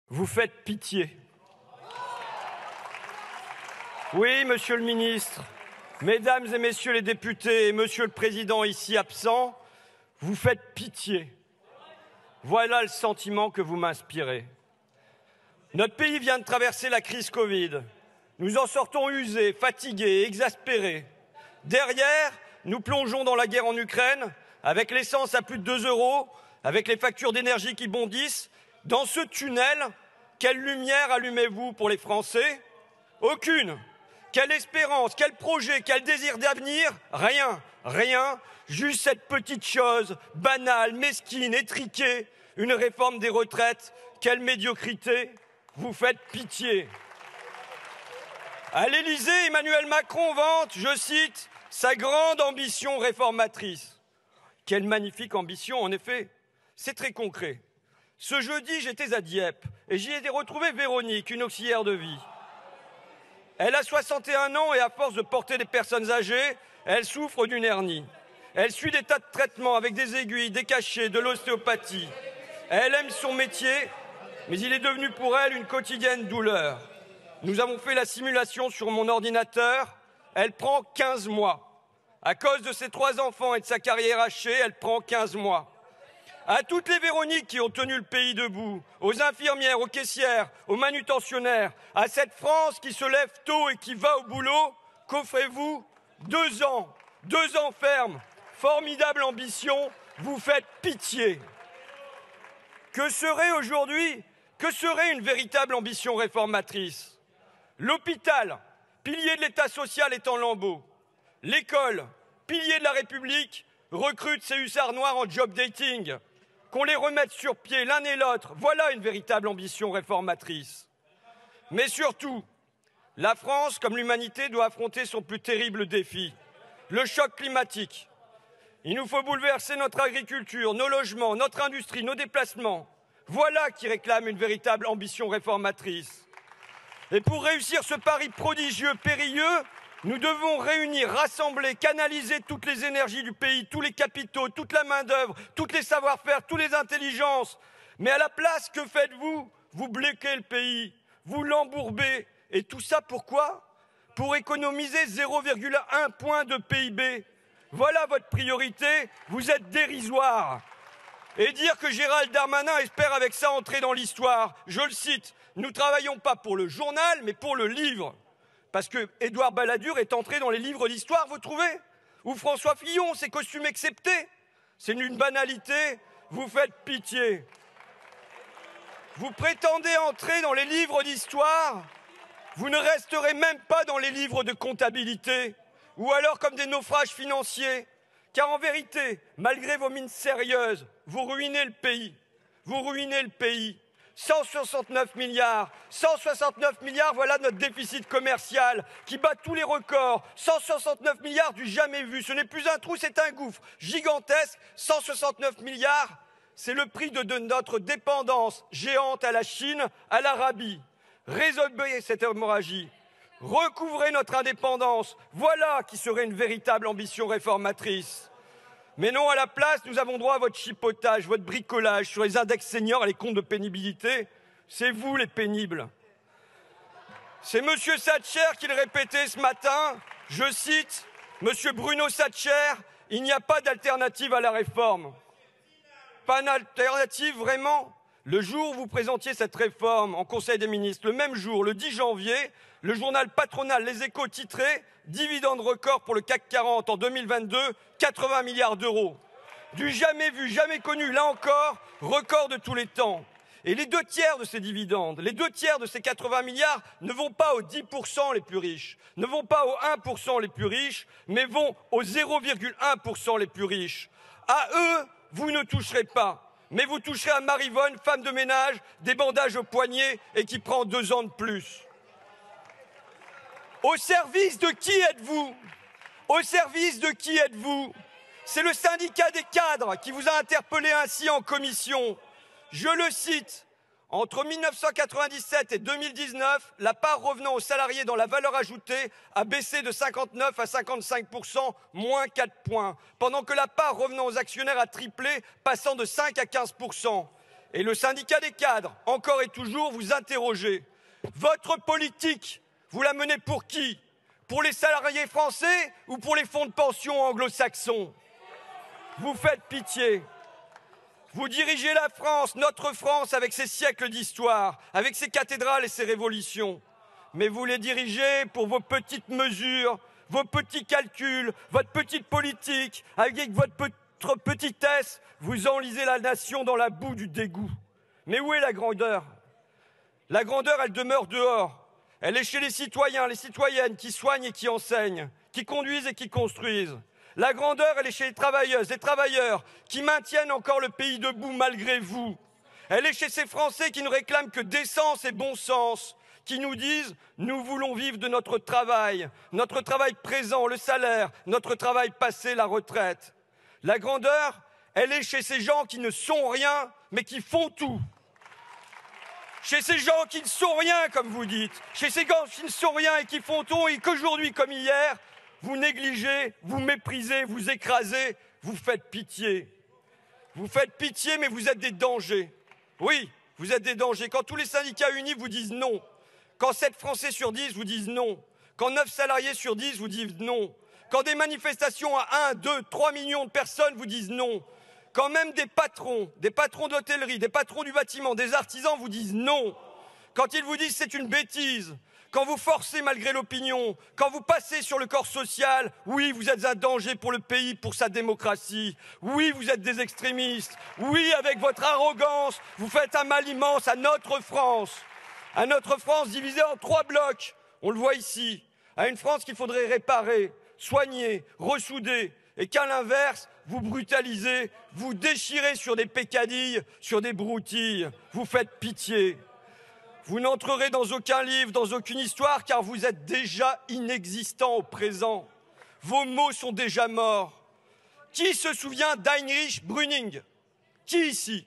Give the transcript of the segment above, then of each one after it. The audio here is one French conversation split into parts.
Vous faites pitié. Oui, monsieur le ministre, mesdames et messieurs les députés et monsieur le président ici absent, vous faites pitié. Voilà le sentiment que vous m'inspirez. Notre pays vient de traverser la crise Covid. Nous en sortons usés, fatigués, exaspérés. Derrière, nous plongeons dans la guerre en Ukraine, avec l'essence à plus de 2 €, avec les factures d'énergie qui bondissent. Dans ce tunnel, quelle lumière allumez-vous pour les Français? Aucune. Quelle espérance, quel projet, quel désir d'avenir? Rien, rien. Juste cette petite chose, banale, mesquine, étriquée, une réforme des retraites. Quelle médiocrité! Vous faites pitié. À l'Élysée, Emmanuel Macron vante, je cite, sa grande ambition réformatrice. Quelle magnifique ambition, en effet. C'est très concret. Ce jeudi, j'étais à Dieppe et j'y ai retrouvé Véronique, une auxiliaire de vie. Elle a 61 ans et à force de porter des personnes âgées, elle souffre d'une hernie. Elle suit des tas de traitements avec des aiguilles, des cachets, de l'ostéopathie. Elle aime son métier, mais il est devenu pour elle une quotidienne douleur. Nous avons fait la simulation sur mon ordinateur. Elle prend 15 mois. À cause de ses 3 enfants et de sa carrière hachée, elle prend 15 mois. À toutes les Véroniques qui ont tenu le pays debout, aux infirmières, aux caissières, aux manutentionnaires, à cette France qui se lève tôt et qui va au boulot, qu'offrez-vous? 2 ans. 2 ans ferme. Formidable ambition. Vous faites pitié. Que serait aujourd'hui, que serait une véritable ambition réformatrice? L'hôpital, pilier de l'État social, est en lambeaux. L'école, pilier de la République, recrute ses hussards noirs en job dating. Qu'on les remette sur pied l'un et l'autre, voilà une véritable ambition réformatrice. Mais surtout, la France, comme l'humanité, doit affronter son plus terrible défi, le choc climatique. Il nous faut bouleverser notre agriculture, nos logements, notre industrie, nos déplacements. Voilà qui réclame une véritable ambition réformatrice. Et pour réussir ce pari prodigieux, périlleux, nous devons réunir, rassembler, canaliser toutes les énergies du pays, tous les capitaux, toute la main-d'œuvre, tous les savoir-faire, toutes les intelligences. Mais à la place, que faites-vous? Vous bloquez le pays, vous l'embourbez. Et tout ça pourquoi? Pour économiser 0,1 point de PIB. Voilà votre priorité, vous êtes dérisoire. Et dire que Gérald Darmanin espère avec ça entrer dans l'histoire, je le cite, nous ne travaillons pas pour le journal, mais pour le livre. Parce que Édouard Balladur est entré dans les livres d'histoire, vous trouvez? Ou François Fillon, ses costumes exceptés? C'est une banalité, vous faites pitié. Vous prétendez entrer dans les livres d'histoire? Vous ne resterez même pas dans les livres de comptabilité, ou alors comme des naufrages financiers. Car en vérité, malgré vos mines sérieuses, vous ruinez le pays. Vous ruinez le pays. 169 milliards, 169 milliards, voilà notre déficit commercial qui bat tous les records. 169 milliards du jamais vu. Ce n'est plus un trou, c'est un gouffre gigantesque. 169 milliards, c'est le prix de notre dépendance géante à la Chine, à l'Arabie. Résolvez cette hémorragie. Recouvrez notre indépendance. Voilà qui serait une véritable ambition réformatrice. Mais non, à la place, nous avons droit à votre chipotage, votre bricolage sur les index seniors et les comptes de pénibilité. C'est vous les pénibles. C'est M. Thatcher qui le répétait ce matin. Je cite, M. Bruno Thatcher, il n'y a pas d'alternative à la réforme. Pas d'alternative, vraiment? Le jour où vous présentiez cette réforme en Conseil des ministres, le même jour, le 10 janvier, le journal patronal Les Échos titrait « Dividende record pour le CAC 40 en 2022, 80 milliards d'euros ». Du jamais vu, jamais connu, là encore, record de tous les temps. Et les 2 tiers de ces dividendes, les 2 tiers de ces 80 milliards ne vont pas aux 10% les plus riches, ne vont pas aux 1% les plus riches, mais vont aux 0,1% les plus riches. À eux, vous ne toucherez pas. Mais vous toucherez à Marivonne, femme de ménage, des bandages aux poignets et qui prend 2 ans de plus. Au service de qui êtes-vous? Au service de qui êtes-vous? C'est le syndicat des cadres qui vous a interpellé ainsi en commission. Je le cite. Entre 1997 et 2019, la part revenant aux salariés dans la valeur ajoutée a baissé de 59 à 55%, moins 4 points, pendant que la part revenant aux actionnaires a triplé, passant de 5 à 15%. et le syndicat des cadres, encore et toujours, vous interrogez. Votre politique, vous la menez pour qui? Pour les salariés français ou pour les fonds de pension anglo-saxons? Vous faites pitié. Vous dirigez la France, notre France, avec ses siècles d'histoire, avec ses cathédrales et ses révolutions. Mais vous les dirigez pour vos petites mesures, vos petits calculs, votre petite politique. Avec votre petitesse, vous enlisez la nation dans la boue du dégoût. Mais où est la grandeur? La grandeur, elle demeure dehors. Elle est chez les citoyens, les citoyennes qui soignent et qui enseignent, qui conduisent et qui construisent. La grandeur, elle est chez les travailleuses, les travailleurs qui maintiennent encore le pays debout malgré vous. Elle est chez ces Français qui ne réclament que décence et bon sens, qui nous disent « nous voulons vivre de notre travail présent, le salaire, notre travail passé, la retraite ». La grandeur, elle est chez ces gens qui ne sont rien, mais qui font tout. Chez ces gens qui ne sont rien, comme vous dites, chez ces gens qui ne sont rien et qui font tout, et qu'aujourd'hui, comme hier, vous négligez, vous méprisez, vous écrasez, vous faites pitié. Vous faites pitié, mais vous êtes des dangers. Oui, vous êtes des dangers. Quand tous les syndicats unis vous disent non, quand 7 Français sur 10 vous disent non, quand 9 salariés sur 10 vous disent non, quand des manifestations à 1, 2, 3 millions de personnes vous disent non, quand même des patrons d'hôtellerie, des patrons du bâtiment, des artisans vous disent non, quand ils vous disent c'est une bêtise, quand vous forcez malgré l'opinion, quand vous passez sur le corps social, oui, vous êtes un danger pour le pays, pour sa démocratie. Oui, vous êtes des extrémistes. Oui, avec votre arrogance, vous faites un mal immense à notre France divisée en 3 blocs. On le voit ici, à une France qu'il faudrait réparer, soigner, ressouder, et qu'à l'inverse, vous brutalisez, vous déchirez sur des peccadilles, sur des broutilles. Vous faites pitié. Vous n'entrerez dans aucun livre, dans aucune histoire, car vous êtes déjà inexistant au présent. Vos mots sont déjà morts. Qui se souvient d'Heinrich Brüning? Qui ici?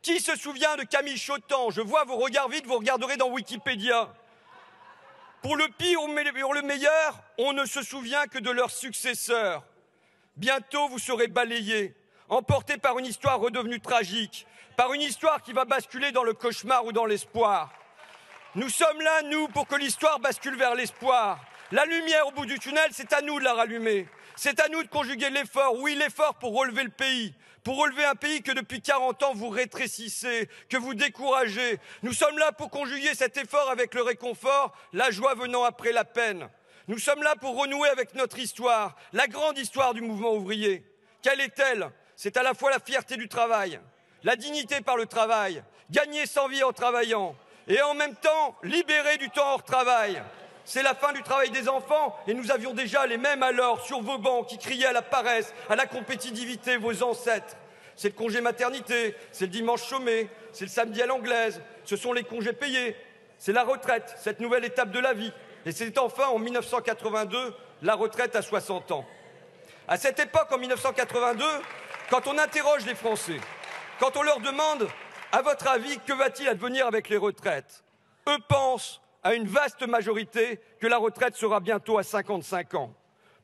Qui se souvient de Camille Chotan? Je vois vos regards vides, vous regarderez dans Wikipédia. Pour le pire ou le meilleur, on ne se souvient que de leurs successeurs. Bientôt, vous serez balayés, emportés par une histoire redevenue tragique, par une histoire qui va basculer dans le cauchemar ou dans l'espoir. Nous sommes là, nous, pour que l'histoire bascule vers l'espoir. La lumière au bout du tunnel, c'est à nous de la rallumer. C'est à nous de conjuguer l'effort, oui, l'effort pour relever le pays, pour relever un pays que depuis 40 ans vous rétrécissez, que vous découragez. Nous sommes là pour conjuguer cet effort avec le réconfort, la joie venant après la peine. Nous sommes là pour renouer avec notre histoire, la grande histoire du mouvement ouvrier. Quelle est-elle? C'est à la fois la fierté du travail, la dignité par le travail, gagner sans vie en travaillant, et en même temps libérer du temps hors travail. C'est la fin du travail des enfants, et nous avions déjà les mêmes alors sur vos bancs qui criaient à la paresse, à la compétitivité, vos ancêtres. C'est le congé maternité, c'est le dimanche chômé, c'est le samedi à l'anglaise, ce sont les congés payés, c'est la retraite, cette nouvelle étape de la vie. Et c'est enfin en 1982 la retraite à 60 ans. À cette époque, en 1982, quand on interroge les Français, quand on leur demande « à votre avis, que va-t-il advenir avec les retraites ?», eux pensent à une vaste majorité que la retraite sera bientôt à 55 ans.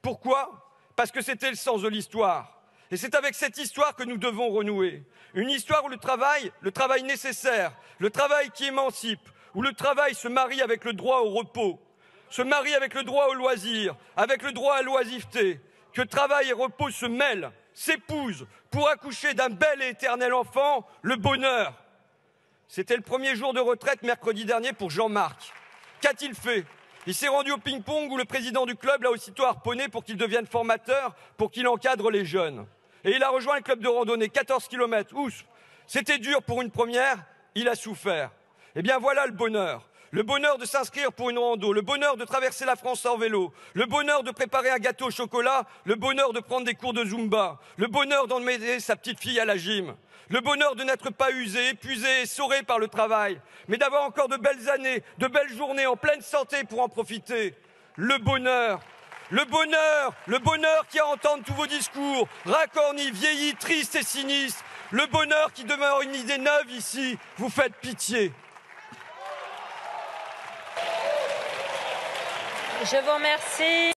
Pourquoi? Parce que c'était le sens de l'histoire. Et c'est avec cette histoire que nous devons renouer. Une histoire où le travail nécessaire, le travail qui émancipe, où le travail se marie avec le droit au repos, se marie avec le droit au loisir, avec le droit à l'oisiveté, que travail et repos se mêlent, s'épousent, pour accoucher d'un bel et éternel enfant, le bonheur. C'était le premier jour de retraite mercredi dernier pour Jean-Marc. Qu'a-t-il fait? Il s'est rendu au ping-pong où le président du club l'a aussitôt harponné pour qu'il devienne formateur, pour qu'il encadre les jeunes. Et il a rejoint le club de randonnée, 14 km. Ouf, c'était dur pour une première, il a souffert. Eh bien voilà le bonheur. Le bonheur de s'inscrire pour une rando, le bonheur de traverser la France en vélo, le bonheur de préparer un gâteau au chocolat, le bonheur de prendre des cours de Zumba, le bonheur d'emmener sa petite fille à la gym, le bonheur de n'être pas usé, épuisé, essoré par le travail, mais d'avoir encore de belles années, de belles journées en pleine santé pour en profiter. Le bonheur qui à entendre tous vos discours, racornis, vieillis, tristes et sinistres, le bonheur qui demeure une idée neuve ici, vous faites pitié. Je vous remercie.